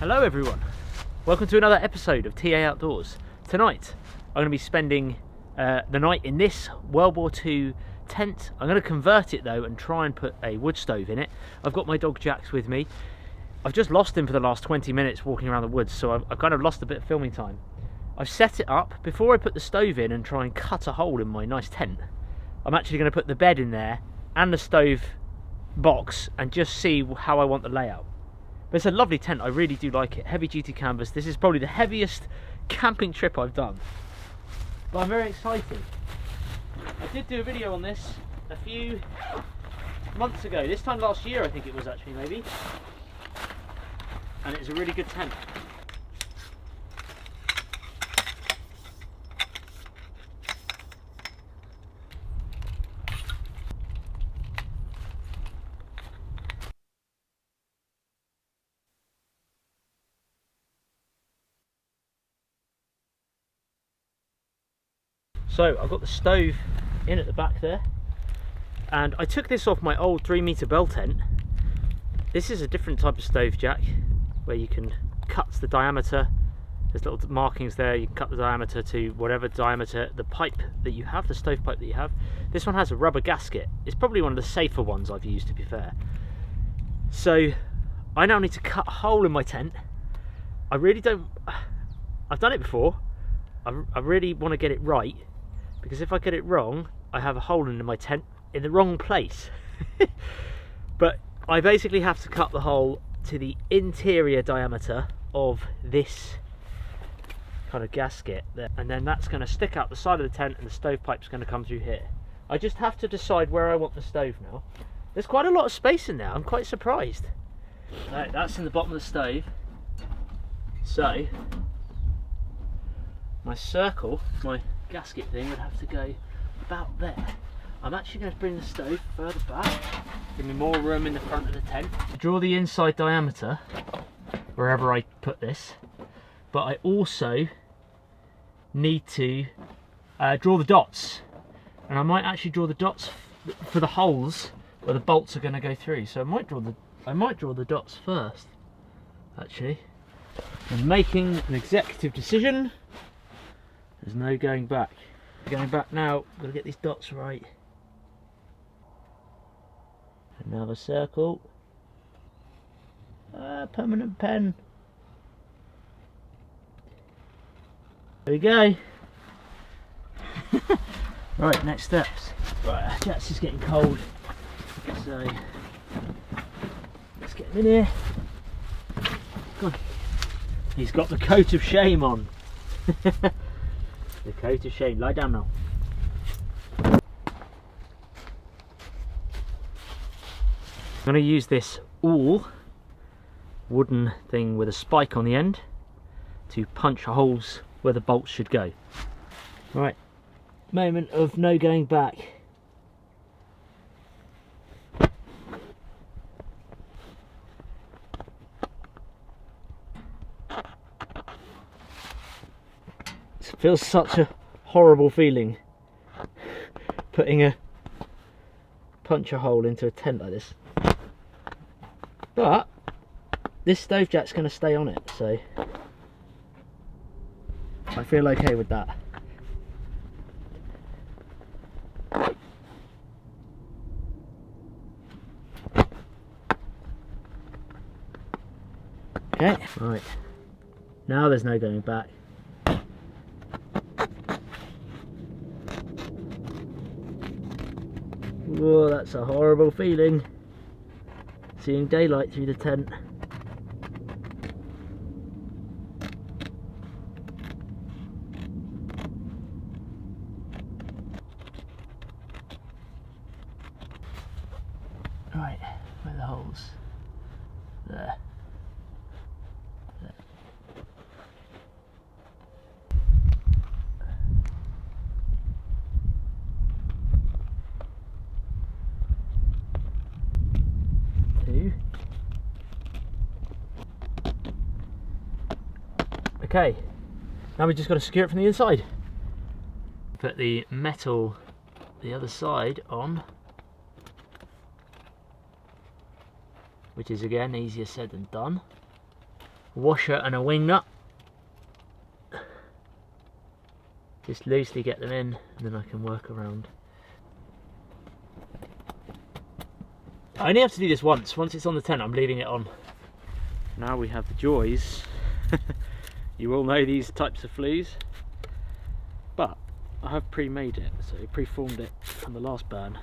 Hello everyone, welcome to another episode of TA Outdoors. Tonight I'm going to be spending the night in this World War II tent. I'm going to convert it though and try and put a wood stove in it. I've got my dog Jaxx with me. I've just lost him for the last 20 minutes walking around the woods, so I've kind of lost a bit of filming time. I've set it up. Before I put the stove in and try and cut a hole in my nice tent, I'm actually going to put the bed in there and the stove box and just see how I want the layout. But it's a lovely tent, I really do like it. Heavy duty canvas. This is probably the heaviest camping trip I've done. But I'm very excited. I did do a video on this a few months ago. This time last year I think it was actually, maybe. And it's a really good tent. So I've got the stove in at the back there, and I took this off my old 3-meter bell tent. This is a different type of stove jack where you can cut the diameter. There's little markings there. You can cut the diameter to whatever diameter the pipe that you have, the stove pipe that you have. This one has a rubber gasket. It's probably one of the safer ones I've used, to be fair. So I now need to cut a hole in my tent. I've done it before. I really want to get it right, because if I get it wrong, I have a hole in my tent in the wrong place. But I basically have to cut the hole to the interior diameter of this kind of gasket there, and then that's going to stick out the side of the tent and the stovepipe's going to come through here. I just have to decide where I want the stove now. There's quite a lot of space in there, I'm quite surprised. Right, that's in the bottom of the stove. So my circle, my gasket thing, would have to go about there. I'm actually going to bring the stove further back, give me more room in the front of the tent. Draw the inside diameter wherever I put this, but I also need to draw the dots, and I might actually draw the dots for the holes where the bolts are going to go through. So I might draw the dots first. Actually, I'm making an executive decision. There's no going back. Going back now, I've got to get these dots right. Another circle. Permanent pen. There we go. Right, next steps. Right, Jaxx is getting cold, so let's get him in here. God, he's got the coat of shame on. The coat of shame. Lie down now. I'm going to use this awl wooden thing with a spike on the end to punch holes where the bolts should go. Right, moment of no going back. It feels such a horrible feeling putting a puncher hole into a tent like this, but this stove jack's going to stay on it, so I feel okay with that. Okay, right, now there's no going back. Whoa, that's a horrible feeling, seeing daylight through the tent. Right, where are the holes? There. There. 2. Okay, now we just got to secure it from the inside. Put the metal the other side on, which is again easier said than done. washer and a wing nut. Just loosely get them in, and then I can work around. I only have to do this once. Once it's on the tent, I'm leaving it on. Now we have the joys. You all know these types of flues, but I have pre-made it, so pre-formed it on the last burn.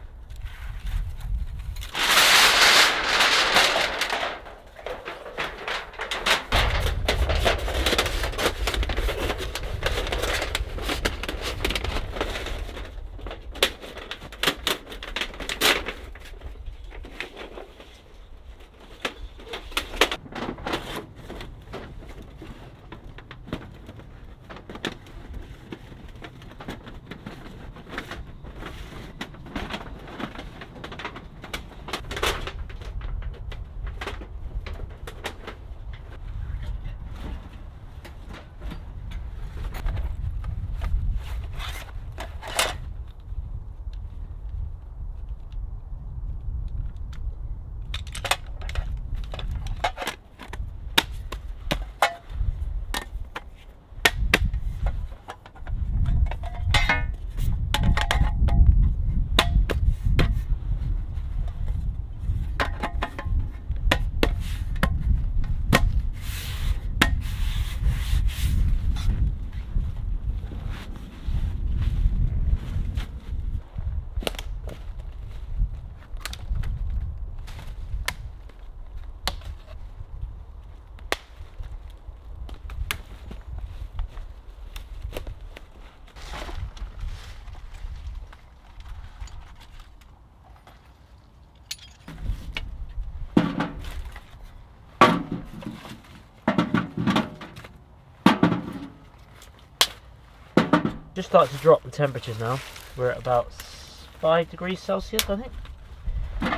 Just started to drop the temperatures now. We're at about 5 degrees Celsius, I think.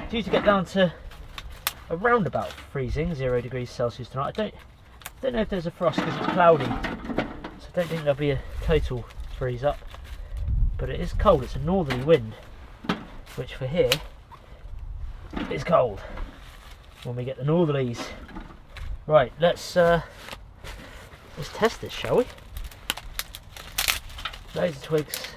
Due to get down to around about freezing, 0 degrees Celsius tonight. I don't know if there's a frost because it's cloudy, so I don't think there'll be a total freeze up. But it is cold. It's a northerly wind, which for here is cold when we get the northerlies. Right, let's test this, shall we? Loads of twigs.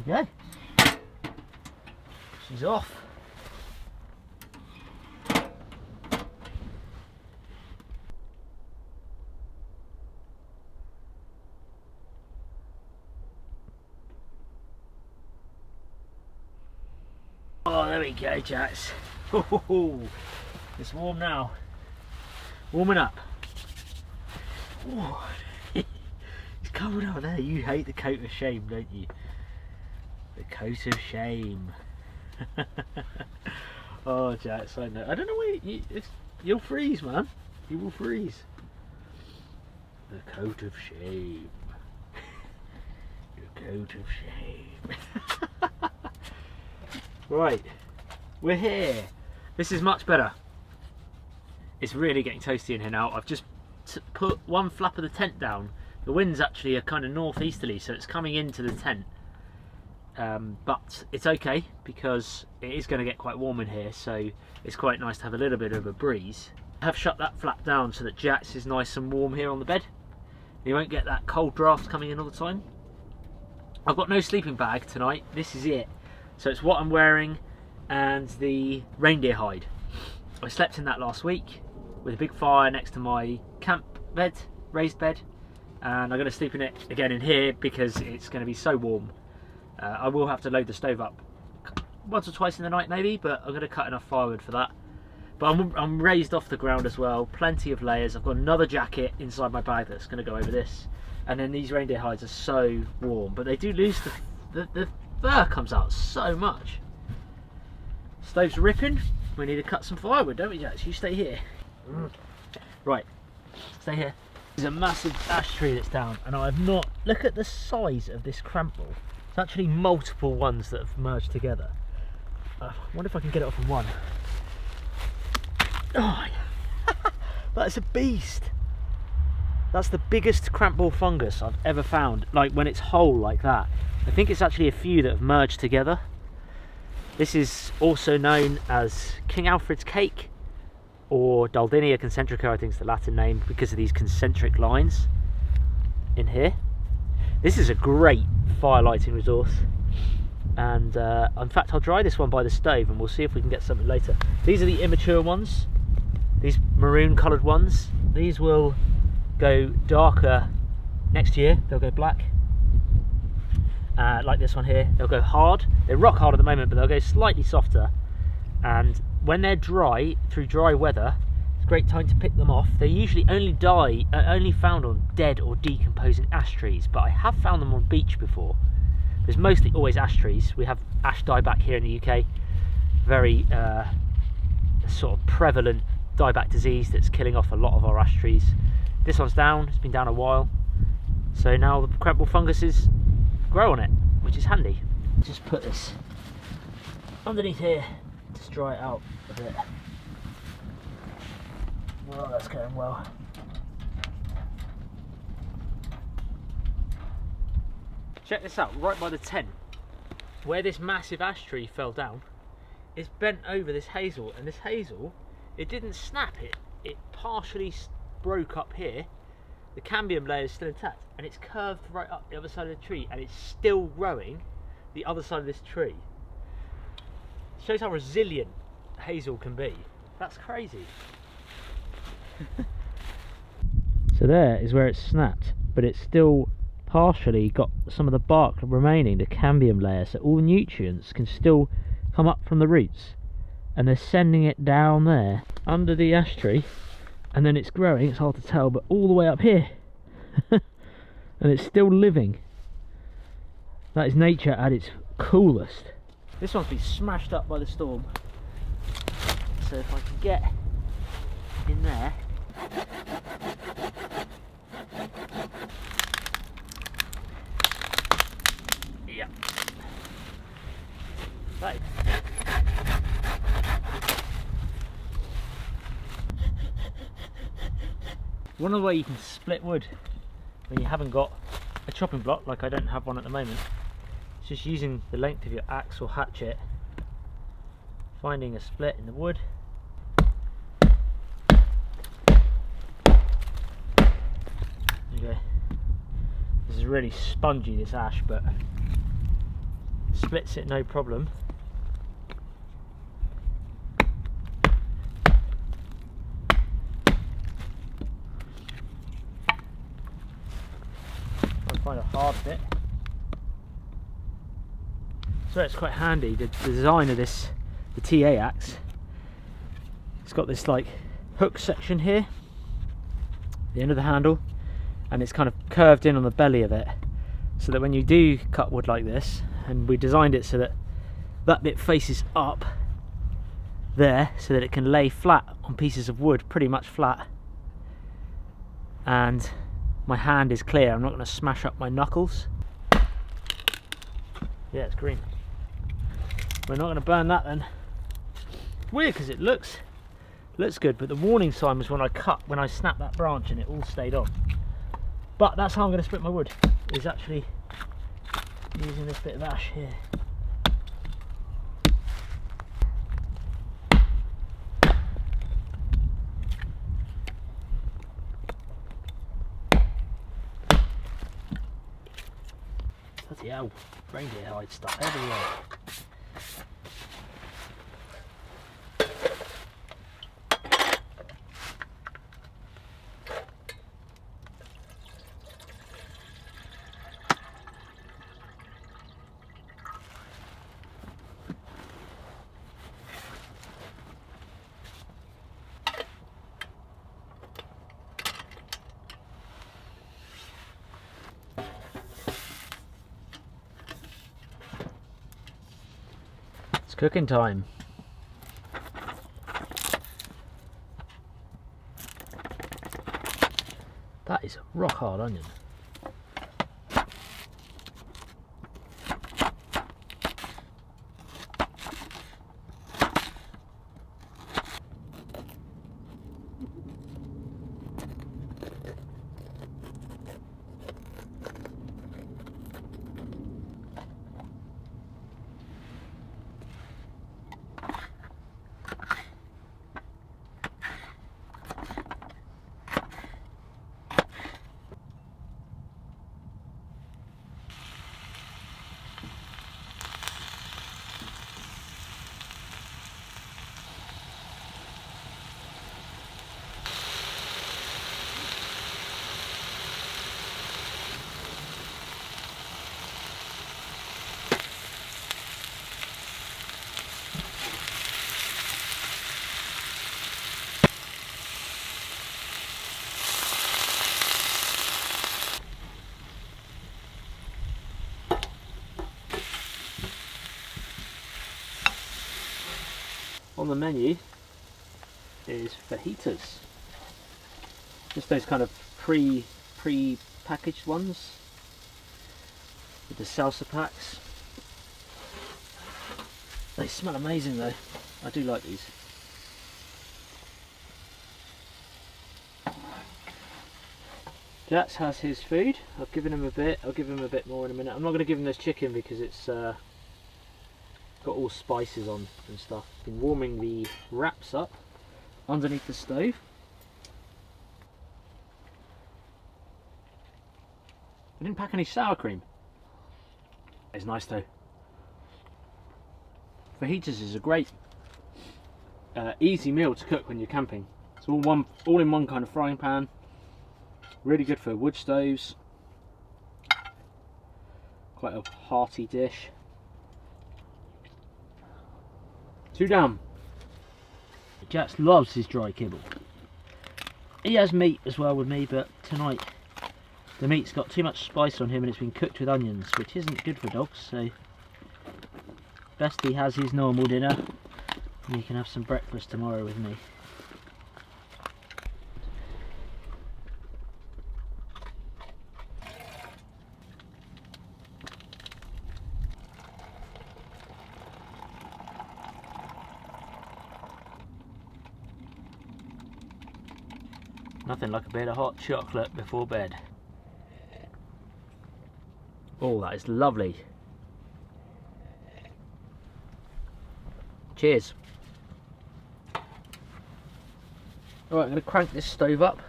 There we go. She's off. Oh, there we go, Jaxx. Oh, it's warm now. Warming up. Oh, it's cold out there. You hate the coat of shame, don't you? The coat of shame. Oh, Jaxx, I know. I don't know where you'll freeze, man. You will freeze. The coat of shame. Your coat of shame. Right, we're here. This is much better. It's really getting toasty in here now. I've just put one flap of the tent down. The wind's actually a kind of northeasterly, so it's coming into the tent. But it's okay because it is going to get quite warm in here, so it's quite nice to have a little bit of a breeze. I have shut that flap down so that Jaxx is nice and warm here on the bed. You won't get that cold draft coming in all the time. I've got no sleeping bag tonight. This is it. So it's what I'm wearing and the reindeer hide. I slept in that last week with a big fire next to my camp bed, raised bed, and I'm going to sleep in it again in here because it's going to be so warm. I will have to load the stove up once or twice in the night maybe, but I'm going to cut enough firewood for that. But I'm raised off the ground as well, plenty of layers. I've got another jacket inside my bag that's going to go over this. And then these reindeer hides are so warm, but they do lose the fur comes out so much. Stove's ripping. We need to cut some firewood, don't we, Jax? You stay here. Right, stay here. There's a massive ash tree that's down, and I have not. Look at the size of this crample. It's actually multiple ones that have merged together. I wonder if I can get it off in one. Oh, that's a beast. That's the biggest crampball fungus I've ever found, like when it's whole like that. I think it's actually a few that have merged together. This is also known as King Alfred's cake, or Daldinia concentrica, I think is the Latin name, because of these concentric lines in here. This is a great fire lighting resource, and in fact I'll dry this one by the stove and we'll see if we can get something later. These are the immature ones, these maroon coloured ones. These will go darker next year, they'll go black. Like this one here, they'll go hard. They're rock hard at the moment, but they'll go slightly softer. And when they're dry, through dry weather, it's a great time to pick them off. They usually only found on dead or decomposing ash trees, but I have found them on beach before. There's mostly always ash trees. We have ash dieback here in the UK, very sort of prevalent dieback disease that's killing off a lot of our ash trees. This one's down, it's been down a while, so now the crampball funguses grow on it, which is handy. Just put this underneath here to dry it out a bit. Well, that's going well. Check this out, right by the tent, where this massive ash tree fell down, it's bent over this hazel, and this hazel, it didn't snap, it partially broke up here. The cambium layer is still intact, and it's curved right up the other side of the tree, and it's still growing the other side of this tree. It shows how resilient hazel can be. That's crazy. So there is where it snapped, but it's still partially got some of the bark remaining, the cambium layer, so all the nutrients can still come up from the roots, and they're sending it down there under the ash tree, and then it's growing, it's hard to tell, but all the way up here. And it's still living. That is nature at its coolest. This one's been smashed up by the storm, so if I can get in there. Yeah. Right. One other way you can split wood when you haven't got a chopping block, like I don't have one at the moment, is just using the length of your axe or hatchet, finding a split in the wood. There you go. This is really spongy, this ash, but splits it no problem. Find a hard bit. So it's quite handy, the design of this, the TA axe. It's got this like hook section here, the end of the handle, and it's kind of curved in on the belly of it, so that when you do cut wood like this, and we designed it so that that bit faces up there, so that it can lay flat on pieces of wood, pretty much flat, and my hand is clear. I'm not going to smash up my knuckles. Yeah, it's green. We're not going to burn that then. Weird, because it looks good, but the warning sign was when I snapped that branch and it all stayed on. But that's how I'm going to split my wood, is actually using this bit of ash here. Bloody hell, reindeer hide stuff everywhere. Cooking time. That is a rock hard onion. On the menu is fajitas. Just those kind of pre-packaged ones with the salsa packs. They smell amazing though. I do like these. Jaxx has his food. I've given him a bit. I'll give him a bit more in a minute. I'm not going to give him this chicken because it's got all spices on and stuff. Been warming the wraps up underneath the stove. I didn't pack any sour cream. It's nice though. Fajitas is a great easy meal to cook when you're camping. It's all in one kind of frying pan. Really good for wood stoves. Quite a hearty dish. 2 down. Jaxx loves his dry kibble. He has meat as well with me, but tonight the meat's got too much spice on him and it's been cooked with onions, which isn't good for dogs, so best he has his normal dinner and he can have some breakfast tomorrow with me. Nothing like a bit of hot chocolate before bed. Oh, that is lovely. Cheers. Alright, I'm going to crank this stove up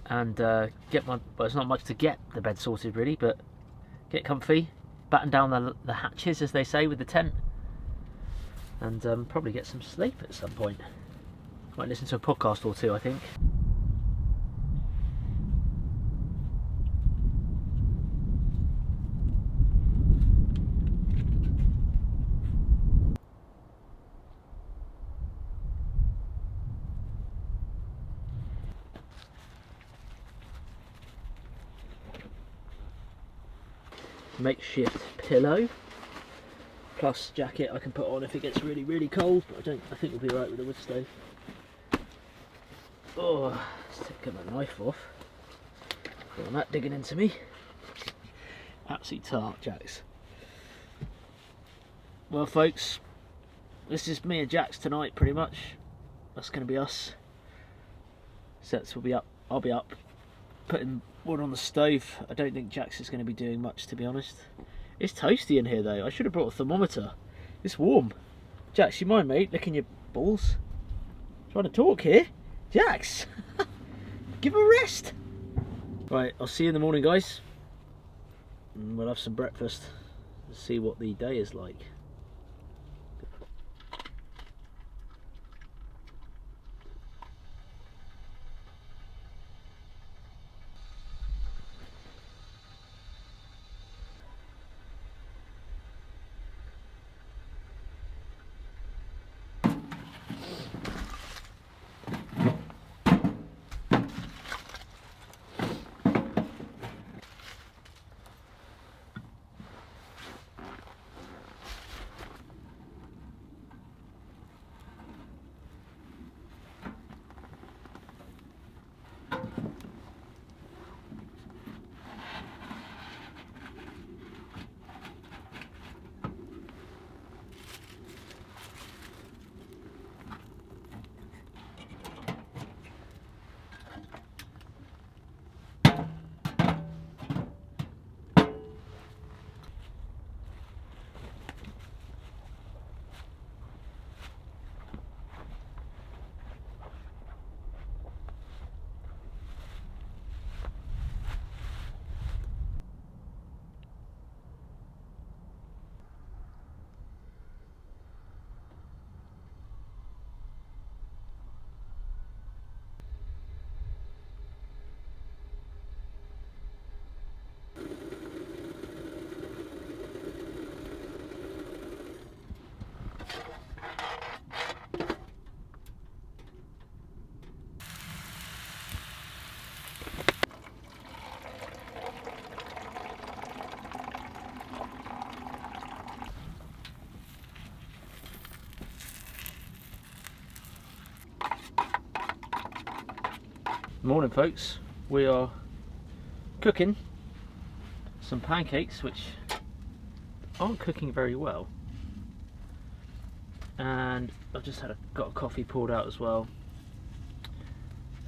and get my, well, it's not much to get the bed sorted really, but get comfy, batten down the hatches as they say with the tent, and probably get some sleep at some point. Might listen to a podcast or two, I think. Makeshift pillow plus jacket I can put on if it gets really cold, but I think we'll be right with the wood stove. Oh, let's get my knife off. Got that digging into me. Absolute tart, Jaxx. Well folks, this is me and Jaxx tonight pretty much. That's going to be us. Sets will be up, I'll be up putting wood on the stove. I don't think Jaxx is going to be doing much, to be honest. It's toasty in here though. I should have brought a thermometer. It's warm. Jaxx, you mind mate licking your balls? Trying to talk here. Jaxx! Give a rest! Right, I'll see you in the morning guys. And we'll have some breakfast and see what the day is like. Morning folks, we are cooking some pancakes which aren't cooking very well, and I've just got a coffee poured out as well.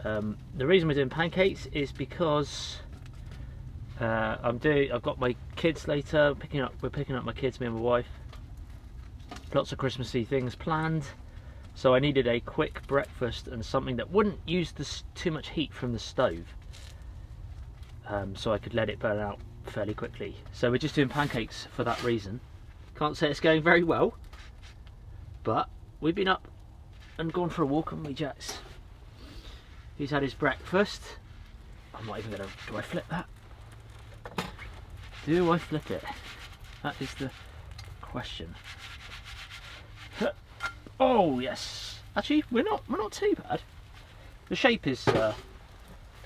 The reason we're doing pancakes is because I've got my kids later. We're picking up my kids, me and my wife. Lots of Christmassy things planned. So I needed a quick breakfast and something that wouldn't use too much heat from the stove, so I could let it burn out fairly quickly. So we're just doing pancakes for that reason. Can't say it's going very well, but we've been up and gone for a walk, haven't we, Jaxx? He's had his breakfast. I'm not even going to... Do I flip that? Do I flip it? That is the question. Oh yes, actually we're not too bad. The shape is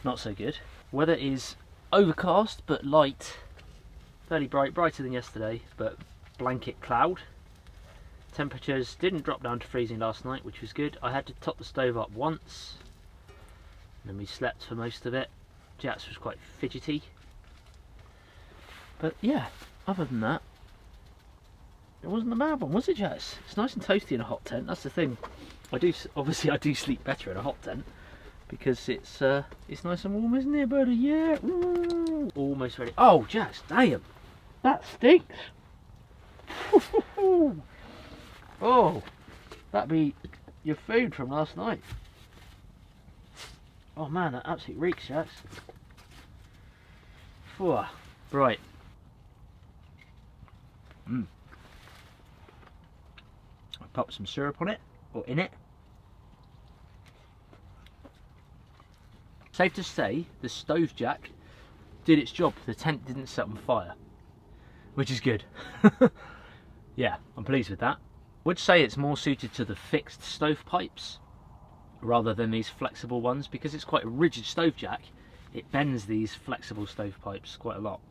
not so good. Weather is overcast but light, fairly bright, brighter than yesterday, but blanket cloud. Temperatures didn't drop down to freezing last night, which was good. I had to top the stove up once, and then we slept for most of it. Jaxx was quite fidgety, but yeah, other than that, it wasn't a bad one, was it, Jaxx? It's nice and toasty in a hot tent. That's the thing. I do sleep better in a hot tent because it's nice and warm, isn't it, buddy? Yeah. Ooh. Almost ready. Oh, Jaxx, damn, that stinks. Oh, that'd be your food from last night. Oh man, that absolutely reeks, Jaxx. Right. Pop some syrup on it, or in it. Safe to say, the stove jack did its job. The tent didn't set on fire, which is good. Yeah, I'm pleased with that. Would say it's more suited to the fixed stovepipes rather than these flexible ones, because it's quite a rigid stove jack. It bends these flexible stovepipes quite a lot.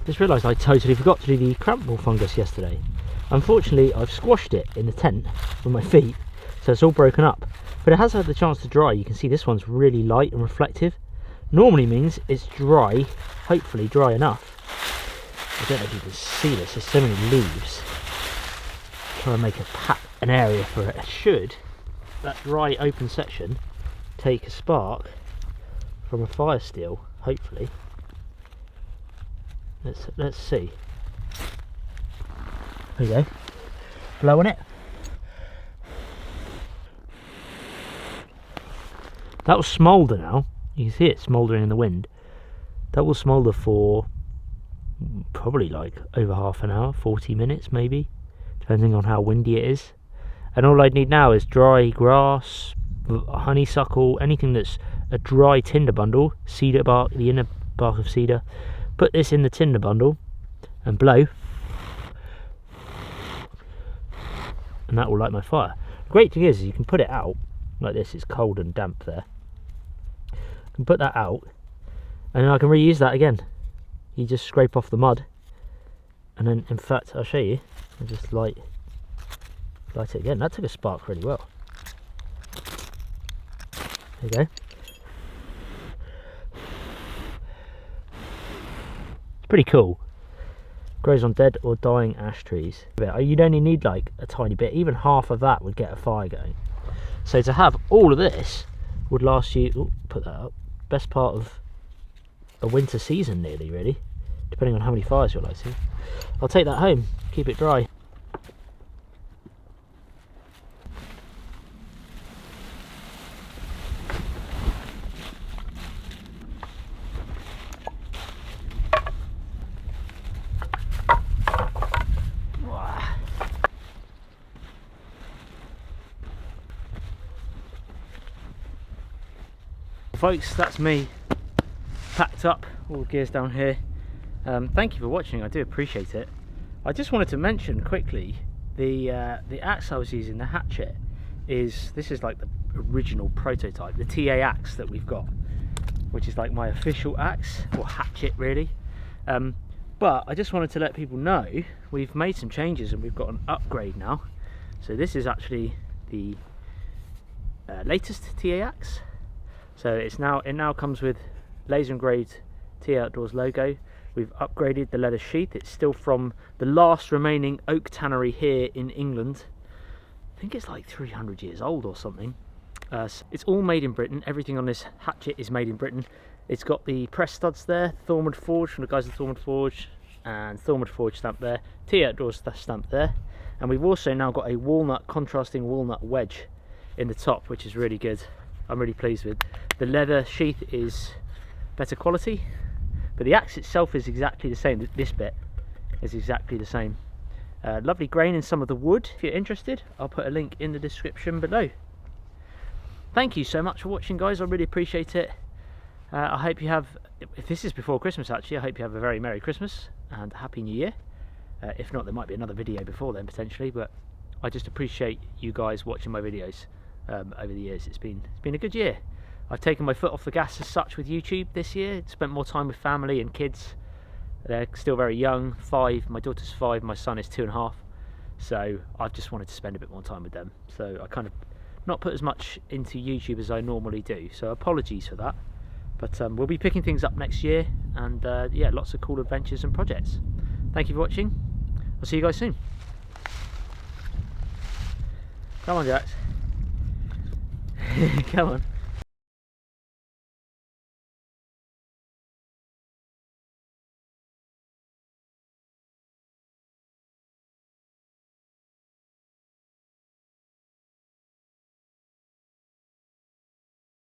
Just realised I totally forgot to do the crample fungus yesterday. Unfortunately, I've squashed it in the tent with my feet, so it's all broken up. But it has had the chance to dry. You can see this one's really light and reflective. Normally means it's dry, hopefully dry enough. I don't know if you can see this, there's so many leaves. Trying to make an area for it. Should that dry open section take a spark from a fire steel, hopefully. Let's see. There we go. Blowing it. That will smoulder now. You can see it smouldering in the wind. That will smoulder for probably like over half an hour, 40 minutes maybe, depending on how windy it is. And all I'd need now is dry grass, honeysuckle, anything that's a dry tinder bundle, cedar bark, the inner bark of cedar. Put this in the tinder bundle and blow, and that will light my fire. The great thing is you can put it out like this. It's cold and damp there. I can put that out and then I can reuse that again. You just scrape off the mud, and then, in fact, I'll show you. I'll just light it again. That took a spark really well. There you go. Pretty cool. Grows on dead or dying ash trees. You'd only need like a tiny bit. Even half of that would get a fire going. So to have all of this would last you, put that up, best part of a winter season nearly, really, depending on how many fires you're lighting. I'll take that home, keep it dry. Folks, that's me packed up, all the gears down here. Thank you for watching, I do appreciate it. I just wanted to mention quickly the axe I was using, the hatchet, this is like the original prototype, the TA axe that we've got, which is like my official axe, or hatchet really. But I just wanted to let people know we've made some changes and we've got an upgrade now. So this is actually the latest TA axe. So it now comes with laser engraved TA Outdoors logo. We've upgraded the leather sheath. It's still from the last remaining oak tannery here in England. I think it's like 300 years old or something. It's all made in Britain. Everything on this hatchet is made in Britain. It's got the press studs there, Thornwood Forge from the guys at Thornwood Forge, and Thornwood Forge stamp there, TA Outdoors stamp there. And we've also now got a walnut, contrasting walnut wedge in the top, which is really good. I'm really pleased with. The leather sheath is better quality, but the axe itself is exactly the same. This bit is exactly the same. Lovely grain in some of the wood. If you're interested, I'll put a link in the description below. Thank you so much for watching, guys. I really appreciate it. I hope you have, if this is before Christmas actually, I hope you have a very Merry Christmas and a Happy New Year. If not, there might be another video before then potentially, but I just appreciate you guys watching my videos. Over the years, it's been a good year. I've taken my foot off the gas as such with YouTube this year. Spent more time with family and kids. They're still very young, 5. My daughter's 5. My son is 2.5. So I've just wanted to spend a bit more time with them. So I kind of not put as much into YouTube as I normally do. So apologies for that. But we'll be picking things up next year, and yeah, lots of cool adventures and projects. Thank you for watching. I'll see you guys soon. Come on, Jax. Come on.